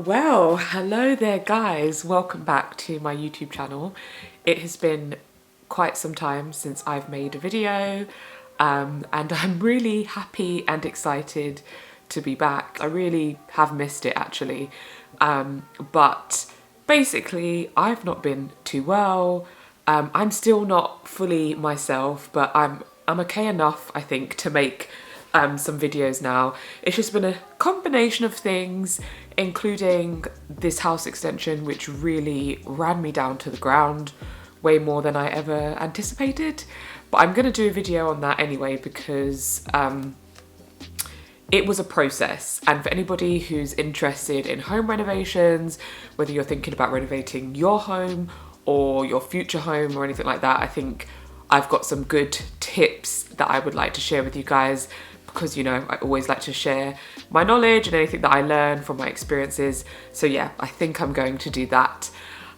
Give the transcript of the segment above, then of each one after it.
Well, hello there guys, welcome back to my YouTube channel. It has been quite some time since I've made a video and I'm really happy and excited to be back. I really have missed it actually, but basically I've not been too well. I'm still not fully myself, but I'm okay enough I think to make some videos now. It's just been a combination of things, including this house extension, which really ran me down to the ground way more than I ever anticipated. But I'm gonna do a video on that anyway because it was a process. And for anybody who's interested in home renovations, whether you're thinking about renovating your home or your future home or anything like that, I think I've got some good tips that I would like to share with you guys, because you know I always like to share my knowledge and anything that I learn from my experiences. So yeah, I think I'm going to do that.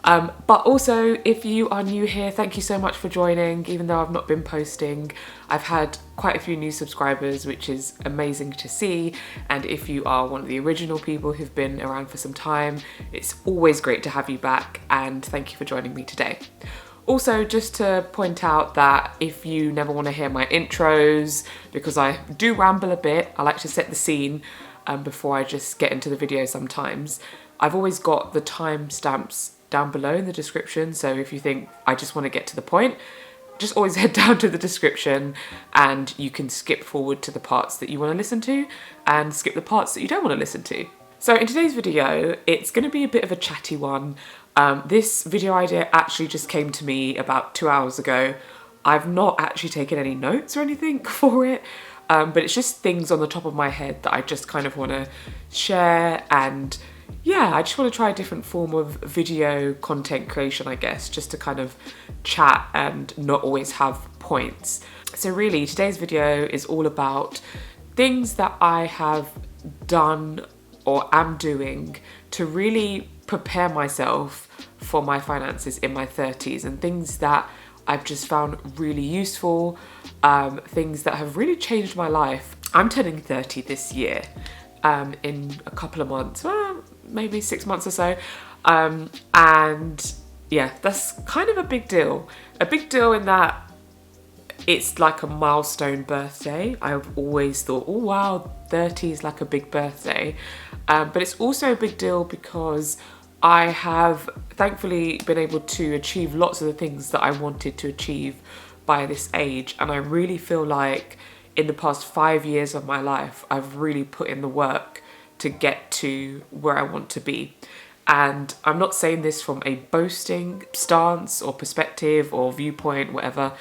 But also, if you are new here, thank you so much for joining. Even though I've not been posting, I've had quite a few new subscribers, which is amazing to see. And if you are one of the original people who've been around for some time, it's always great to have you back, and thank you for joining me today. Also, just to point out that if you never want to hear my intros, because I do ramble a bit, I like to set the scene before I just get into the video sometimes. I've always got the timestamps down below in the description, so if you think I just want to get to the point, just always head down to the description and you can skip forward to the parts that you want to listen to and skip the parts that you don't want to listen to. So in today's video, it's going to be a bit of a chatty one. This video idea actually just came to me about 2 hours ago. I've not actually taken any notes or anything for it, but it's just things on the top of my head that I just kind of want to share. And yeah, I just want to try a different form of video content creation, I guess, just to kind of chat and not always have points. So really, today's video is all about things that I have done or am doing to really prepare myself for my finances in my 30s, and things that I've just found really useful, things that have really changed my life. I'm turning 30 this year, in a couple of months, well, maybe 6 months or so, and yeah, that's kind of a big deal. A big deal in that it's like a milestone birthday. I've always thought, oh wow, 30 is like a big birthday. But it's also a big deal because I have thankfully been able to achieve lots of the things that I wanted to achieve by this age. And I really feel like in the past 5 years of my life, I've really put in the work to get to where I want to be. And I'm not saying this from a boasting stance or perspective or viewpoint, whatever.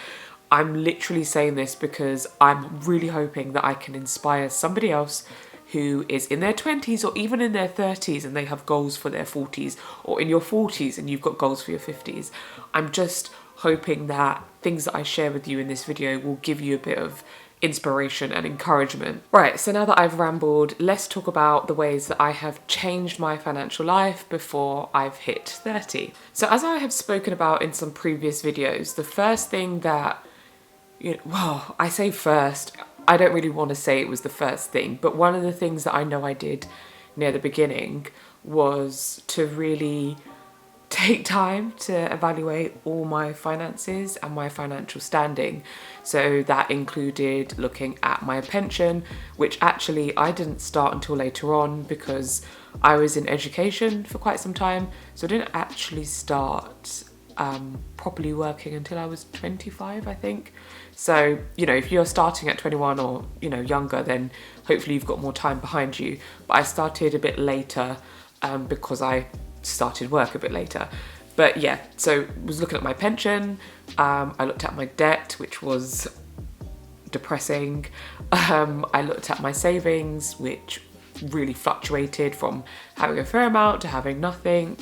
I'm literally saying this because I'm really hoping that I can inspire somebody else who is in their 20s or even in their 30s and they have goals for their 40s, or in your 40s and you've got goals for your 50s. I'm just hoping that things that I share with you in this video will give you a bit of inspiration and encouragement. Right, so now that I've rambled, let's talk about the ways that I have changed my financial life before I've hit 30. So as I have spoken about in some previous videos, the first thing that, well, I say first, I don't really want to say it was the first thing, but one of the things that I know I did near the beginning was to really take time to evaluate all my finances and my financial standing. So that included looking at my pension, which actually I didn't start until later on because I was in education for quite some time. So I didn't actually start properly working until I was 25, I think. So, if you're starting at 21 or, younger, then hopefully you've got more time behind you. But I started a bit later because I started work a bit later. But yeah, so I was looking at my pension. I looked at my debt, which was depressing. I looked at my savings, which really fluctuated from having a fair amount to having nothing.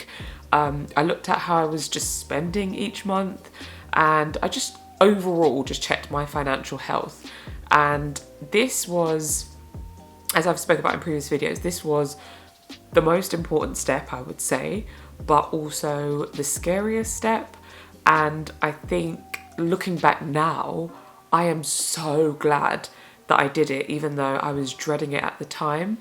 I looked at how I was just spending each month, and I just overall just checked my financial health. And this was, as I've spoken about in previous videos, this was the most important step, I would say, but also the scariest step. And I think looking back now, I am so glad that I did it, even though I was dreading it at the time.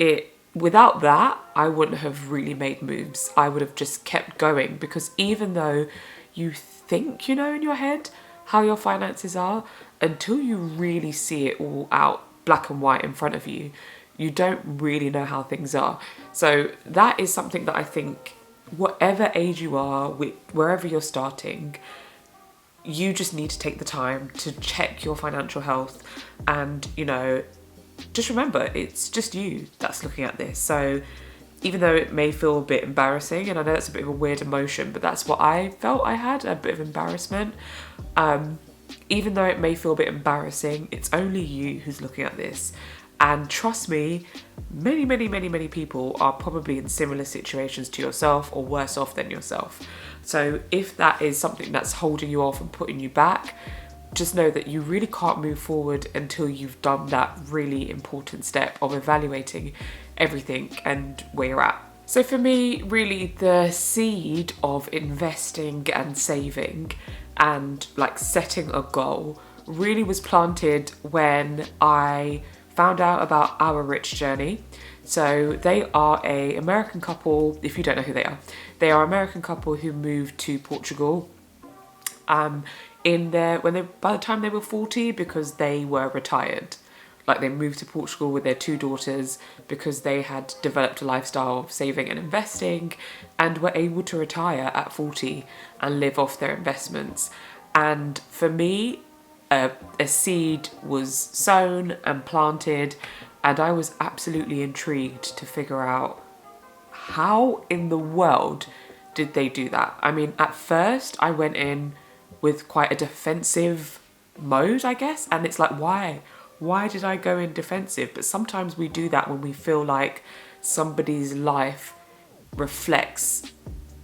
It without that, I wouldn't have really made moves. I would have just kept going, because even though you think you know in your head how your finances are, until you really see it all out black and white in front of you, you don't really know how things are. So that is something that I think, whatever age you are, wherever you're starting, you just need to take the time to check your financial health. And, you know, just remember, it's just you that's looking at this. So even though it may feel a bit embarrassing, and I know it's a bit of a weird emotion, but that's what I felt. I had a bit of embarrassment. Even though it may feel a bit embarrassing, it's only you who's looking at this. And trust me, many people are probably in similar situations to yourself, or worse off than yourself. So if that is something that's holding you off and putting you back, just know that you really can't move forward until you've done that really important step of evaluating everything and where you're at. So for me, really, the seed of investing and saving and like setting a goal really was planted when I found out about Our Rich Journey. So they are a American couple. If you don't know who they are an American couple who moved to Portugal by the time they were 40, because they were retired. Like, they moved to Portugal with their 2 daughters because they had developed a lifestyle of saving and investing, and were able to retire at 40 and live off their investments. And for me, a seed was sown and planted, and I was absolutely intrigued to figure out how in the world did they do that. I mean, at first I went in with quite a defensive mode, I guess, and it's like, why did I go in defensive? But sometimes we do that when we feel like somebody's life reflects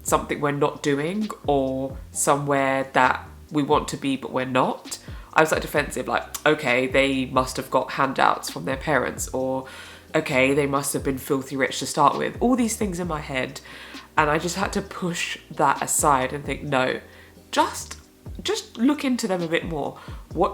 something we're not doing, or somewhere that we want to be but we're not. I was like defensive, like, okay, they must have got handouts from their parents, or okay, they must have been filthy rich to start with. All these things in my head, and I just had to push that aside and think, no, just look into them a bit more.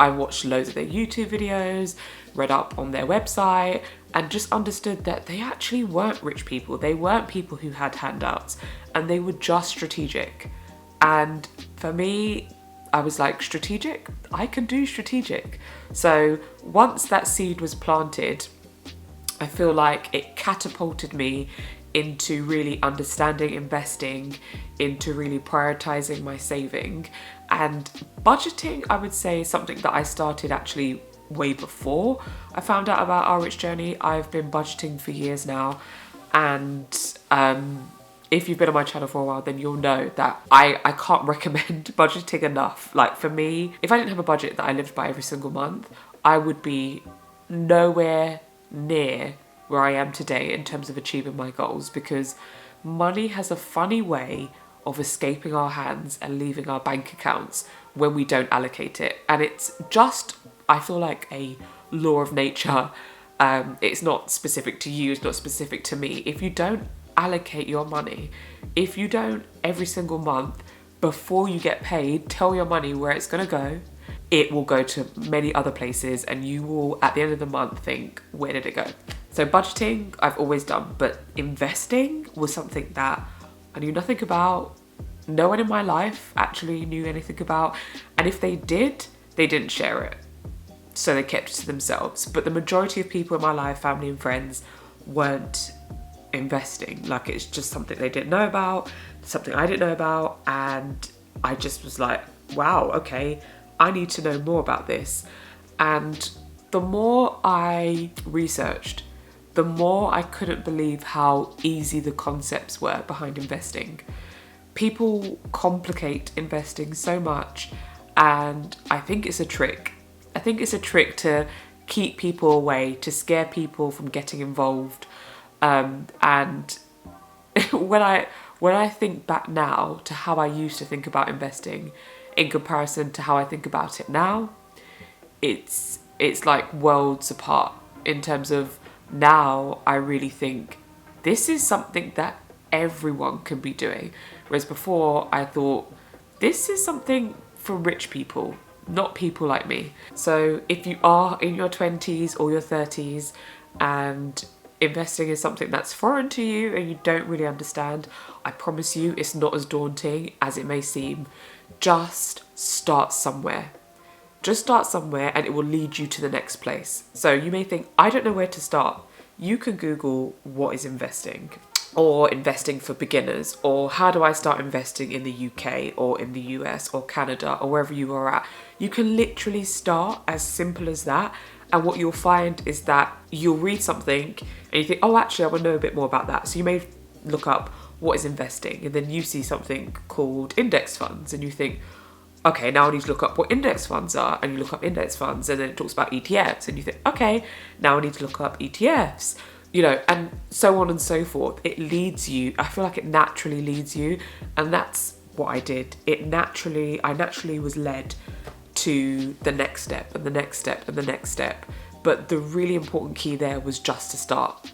I watched loads of their YouTube videos, read up on their website, and just understood that they actually weren't rich people. They weren't people who had handouts, and they were just strategic. And for me, I was like, strategic? I can do strategic. So once that seed was planted, I feel like it catapulted me into really understanding investing, into really prioritizing my saving. And budgeting, I would say, is something that I started actually way before I found out about Our Rich Journey. I've been budgeting for years now, and if you've been on my channel for a while, then you'll know that I can't recommend budgeting enough. Like, for me, if I didn't have a budget that I lived by every single month, I would be nowhere near where I am today in terms of achieving my goals, because money has a funny way of escaping our hands and leaving our bank accounts when we don't allocate it. And it's just, I feel like, a law of nature. It's not specific to you, it's not specific to me. If you don't allocate your money, if you don't every single month before you get paid tell your money where it's going to go, it will go to many other places, and you will at the end of the month think, where did it go? So budgeting I've always done, but investing was something that I knew nothing about. No one in my life actually knew anything about, and if they did, they didn't share it, so they kept it to themselves. But the majority of people in my life, family and friends, weren't investing. Like, it's just something they didn't know about, something I didn't know about, and I just was like, wow, okay, I need to know more about this. And the more I researched, the more I couldn't believe how easy the concepts were behind investing. People complicate investing so much, and I think it's a trick. I think it's a trick to keep people away, to scare people from getting involved. And when I think back now to how I used to think about investing in comparison to how I think about it now, it's like worlds apart. In terms of, now I really think this is something that everyone can be doing, whereas before I thought this is something for rich people, not people like me. So if you are in your 20s or your 30s and investing is something that's foreign to you and you don't really understand, I promise you it's not as daunting as it may seem. Just start somewhere. Just start somewhere and it will lead you to the next place. So you may think, I don't know where to start. You can Google what is investing, or investing for beginners, or how do I start investing in the UK or in the US or Canada or wherever you are at. You can literally start as simple as that. And what you'll find is that you'll read something and you think, oh, actually, I want to know a bit more about that. So you may look up what is investing, and then you see something called index funds and you think, okay, now I need to look up what index funds are, and you look up index funds, and then it talks about ETFs, and you think, okay, now I need to look up ETFs, and so on and so forth. It leads you, I feel like it naturally leads you, and that's what I did. I naturally was led to the next step, and the next step, and the next step. But the really important key there was just to start.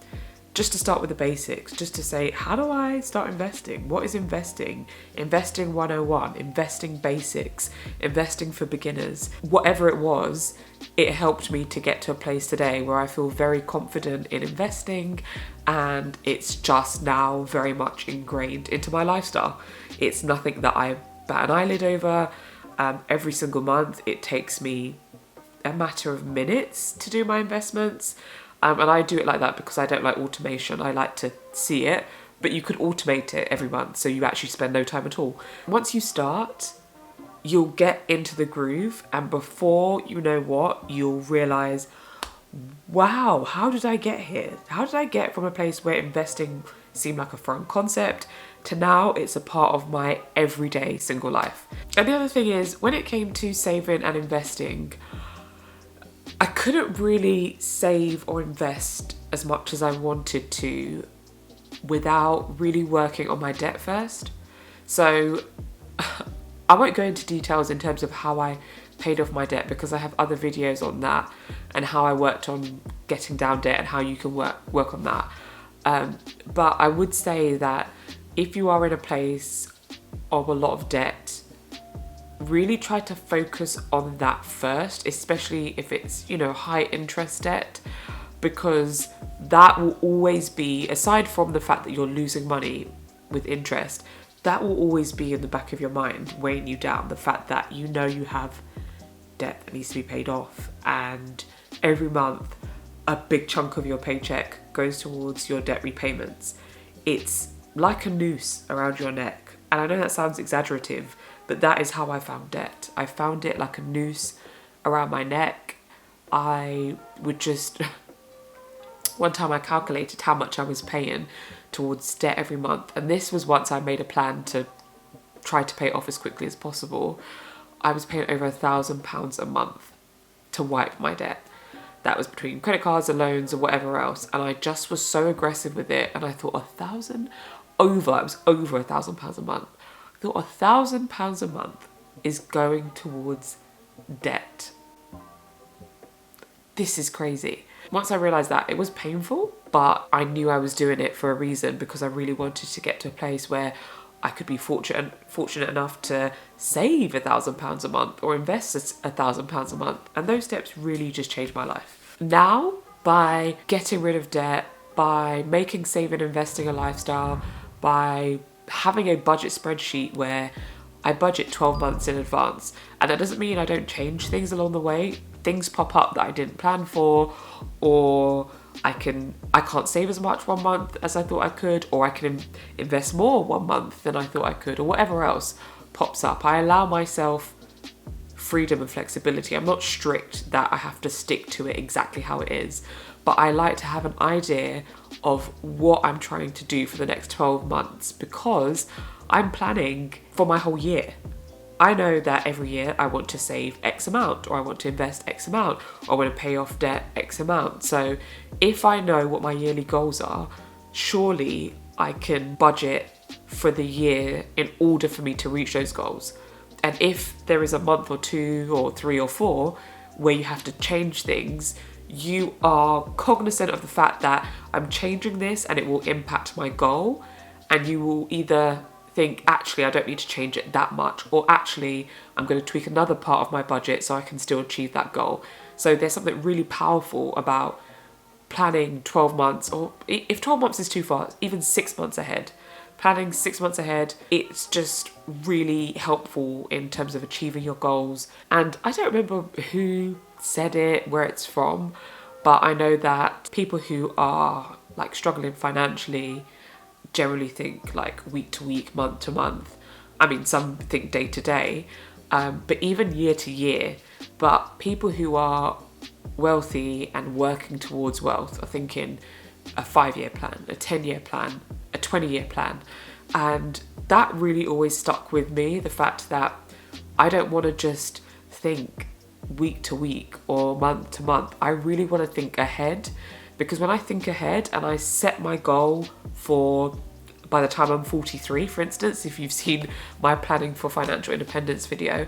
Just to start with the basics, just to say, how do I start investing? What is investing? Investing 101, investing basics, investing for beginners. Whatever it was, it helped me to get to a place today where I feel very confident in investing, and it's just now very much ingrained into my lifestyle. It's nothing that I bat an eyelid over. Every single month, it takes me a matter of minutes to do my investments. And I do it like that because I don't like automation. I like to see it, but you could automate it every month so you actually spend no time at all. Once you start, you'll get into the groove, and before you know what, you'll realise, wow, how did I get here? How did I get from a place where investing seemed like a foreign concept to now it's a part of my everyday single life? And the other thing is, when it came to saving and investing, I couldn't really save or invest as much as I wanted to without really working on my debt first. So I won't go into details in terms of how I paid off my debt, because I have other videos on that and how I worked on getting down debt and how you can work on that. But I would say that if you are in a place of a lot of debt, really try to focus on that first, especially if it's, high interest debt, because that will always be, aside from the fact that you're losing money with interest, that will always be in the back of your mind, weighing you down. The fact that you have debt that needs to be paid off, and every month a big chunk of your paycheck goes towards your debt repayments. It's like a noose around your neck. And I know that sounds exaggerative, but that is how I found debt. I found it like a noose around my neck. I would just... One time I calculated how much I was paying towards debt every month. And this was once I made a plan to try to pay it off as quickly as possible. I was paying over £1,000 a month to wipe my debt. That was between credit cards and loans and whatever else. And I just was so aggressive with it. And I thought, it was over £1,000 a month. I thought £1,000 a month is going towards debt. This is crazy. Once I realised that, it was painful, but I knew I was doing it for a reason, because I really wanted to get to a place where I could be fortunate enough to save £1,000 a month or invest £1,000 a month. And those steps really just changed my life. Now, by getting rid of debt, by making saving and investing a lifestyle, by having a budget spreadsheet where I budget 12 months in advance. And that doesn't mean I don't change things along the way. Things pop up that I didn't plan for, or I can't save as much one month as I thought I could, or I can invest more one month than I thought I could, or whatever else pops up. I allow myself freedom and flexibility. I'm not strict that I have to stick to it exactly how it is, but I like to have an idea of what I'm trying to do for the next 12 months, because I'm planning for my whole year. I know that every year I want to save X amount, or I want to invest X amount, or I want to pay off debt X amount. So if I know what my yearly goals are, surely I can budget for the year in order for me to reach those goals. And if there is a month or 2 or 3 or 4 where you have to change things, you are cognizant of the fact that I'm changing this and it will impact my goal, and you will either think, actually, I don't need to change it that much, or actually, I'm going to tweak another part of my budget so I can still achieve that goal. So there's something really powerful about planning 12 months, or if 12 months is too far, even 6 months ahead. Planning 6 months ahead, it's just really helpful in terms of achieving your goals. And I don't remember who said it, where it's from, but I know that people who are like struggling financially generally think like week to week, month to month. I mean, some think day to day, but even year to year. But people who are wealthy and working towards wealth are thinking a 5-year plan, a 10-year plan, a 20-year plan. And that really always stuck with me, the fact that I don't want to just think week to week or month to month. I really want to think ahead, because when I think ahead and I set my goal for, by the time I'm 43, for instance, if you've seen my planning for financial independence video,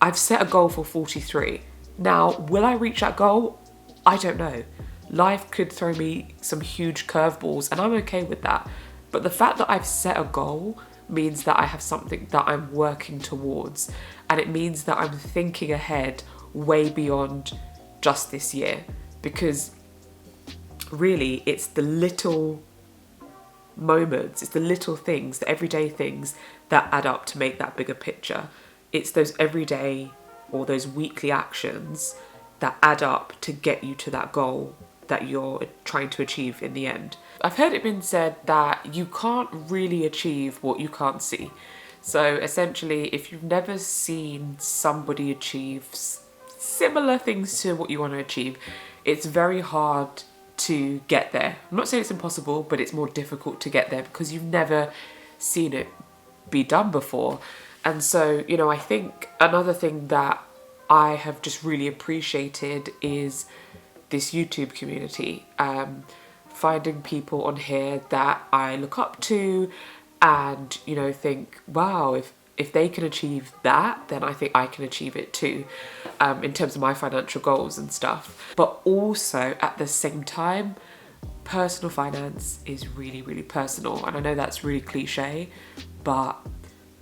I've set a goal for 43. Now, will I reach that goal? I don't know. Life could throw me some huge curveballs, and I'm okay with that. But the fact that I've set a goal means that I have something that I'm working towards, and it means that I'm thinking ahead way beyond just this year, because really it's the little moments, it's the little things, the everyday things that add up to make that bigger picture. It's those everyday or those weekly actions that add up to get you to that goal that you're trying to achieve in the end. I've heard it been said that you can't really achieve what you can't see. So essentially, if you've never seen somebody achieve similar things to what you want to achieve, it's very hard to get there. I'm not saying it's impossible, but it's more difficult to get there because you've never seen it be done before. And so, you know, I think another thing that I have just really appreciated is this YouTube community. Finding people on here that I look up to and, you know, think, wow, if they can achieve that, then I think I can achieve it too, in terms of my financial goals and stuff. But also at the same time, personal finance is really, really personal. And I know that's really cliche, but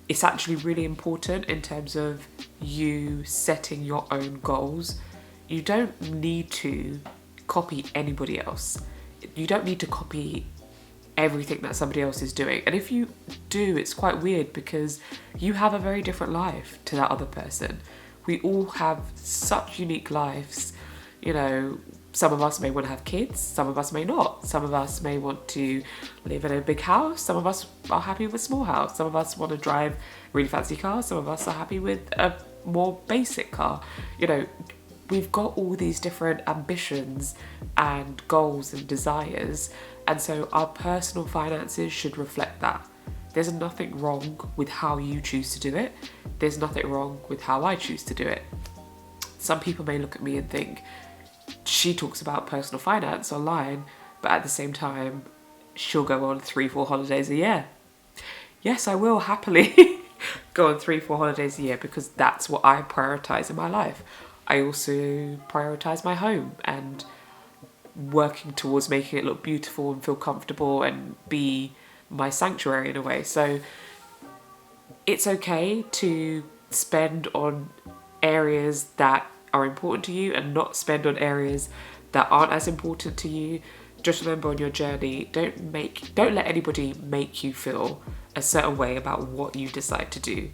it's actually really important in terms of you setting your own goals. You don't need to copy anybody else. You don't need to copy everything that somebody else is doing. And if you do, it's quite weird because you have a very different life to that other person. We all have such unique lives. You know, some of us may want to have kids, some of us may not. Some of us may want to live in a big house, some of us are happy with a small house, some of us want to drive really fancy cars, some of us are happy with a more basic car. You know, we've got all these different ambitions and goals and desires, and so our personal finances should reflect that. There's nothing wrong with how you choose to do it. There's nothing wrong with how I choose to do it. Some people may look at me and think, she talks about personal finance online, but at the same time, she'll go on 3-4 holidays a year. Yes, I will happily go on 3-4 holidays a year because that's what I prioritize in my life. I also prioritize my home and working towards making it look beautiful and feel comfortable and be my sanctuary in a way. So it's okay to spend on areas that are important to you and not spend on areas that aren't as important to you. Just remember on your journey, don't let anybody make you feel a certain way about what you decide to do.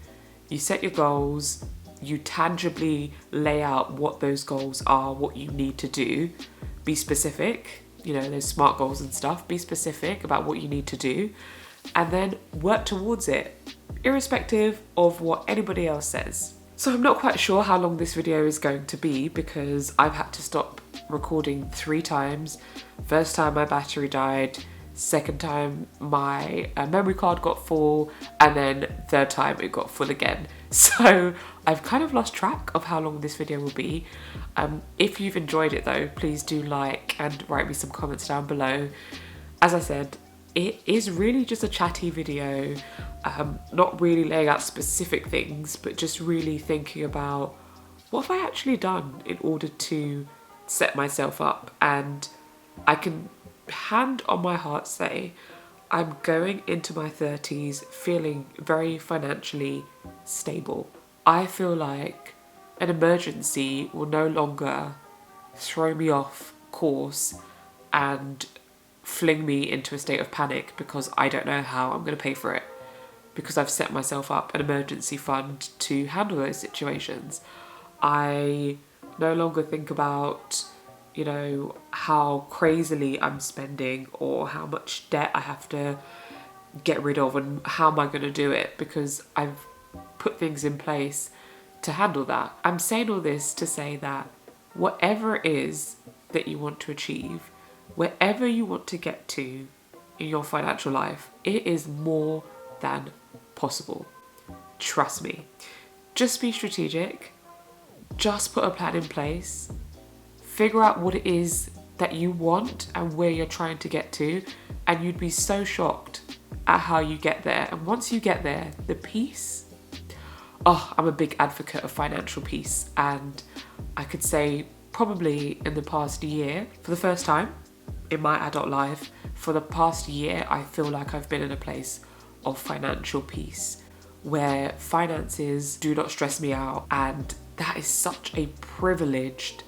You set your goals, you tangibly lay out what those goals are, what you need to do. Be specific, you know, those SMART goals and stuff. Be specific about what you need to do and then work towards it, irrespective of what anybody else says. So I'm not quite sure how long this video is going to be because I've had to stop recording 3 times. First time my battery died, second time my memory card got full, and then third time it got full again. So I've kind of lost track of how long this video will be. If you've enjoyed it though, please do like and write me some comments down below. As I said, it is really just a chatty video, not really laying out specific things, but just really thinking about what have I actually done in order to set myself up. And I can hand on my heart say I'm going into my 30s feeling very financially stable. I feel like an emergency will no longer throw me off course and fling me into a state of panic because I don't know how I'm going to pay for it, because I've set myself up an emergency fund to handle those situations. I no longer think about, you know, how crazily I'm spending or how much debt I have to get rid of and how am I going to do it, because I've put things in place to handle that. I'm saying all this to say that whatever it is that you want to achieve, wherever you want to get to in your financial life, it is more than possible. Trust me. Just be strategic. Just put a plan in place. Figure out what it is that you want and where you're trying to get to, and you'd be so shocked at how you get there. And once you get there, the peace. Oh, I'm a big advocate of financial peace, and I could say probably in the past year, for the first time in my adult life, for the past year, I feel like I've been in a place of financial peace where finances do not stress me out, and that is such a privileged,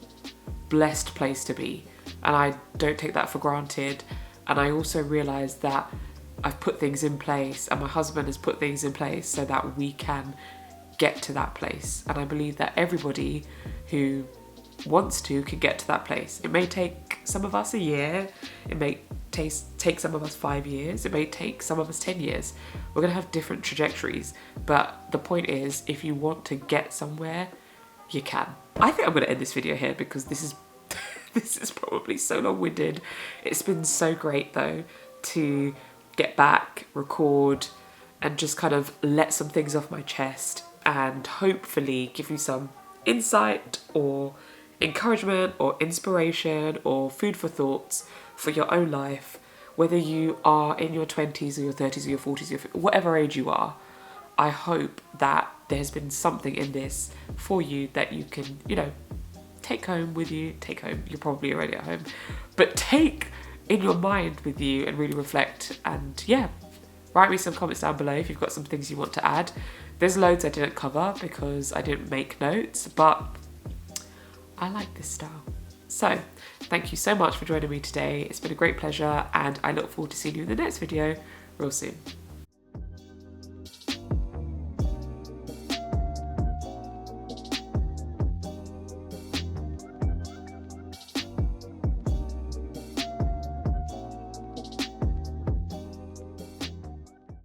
blessed place to be, and I don't take that for granted. And I also realise that I've put things in place, and my husband has put things in place so that we can get to that place. And I believe that everybody who wants to can get to that place. It may take some of us a year, it may take some of us 5 years, it may take some of us 10 years. We're going to have different trajectories, but the point is, if you want to get somewhere, you can. I think I'm going to end this video here because this is probably so long-winded. It's been so great though to get back, record, and just kind of let some things off my chest and hopefully give you some insight or encouragement or inspiration or food for thoughts for your own life, whether you are in your 20s or your 30s or your 40s, or whatever age you are. I hope that there's been something in this for you that you can, you know, take home with you. Take home, you're probably already at home, but take in your mind with you and really reflect. And yeah, write me some comments down below if you've got some things you want to add. There's loads I didn't cover because I didn't make notes, but I like this style. So thank you so much for joining me today. It's been a great pleasure, and I look forward to seeing you in the next video real soon.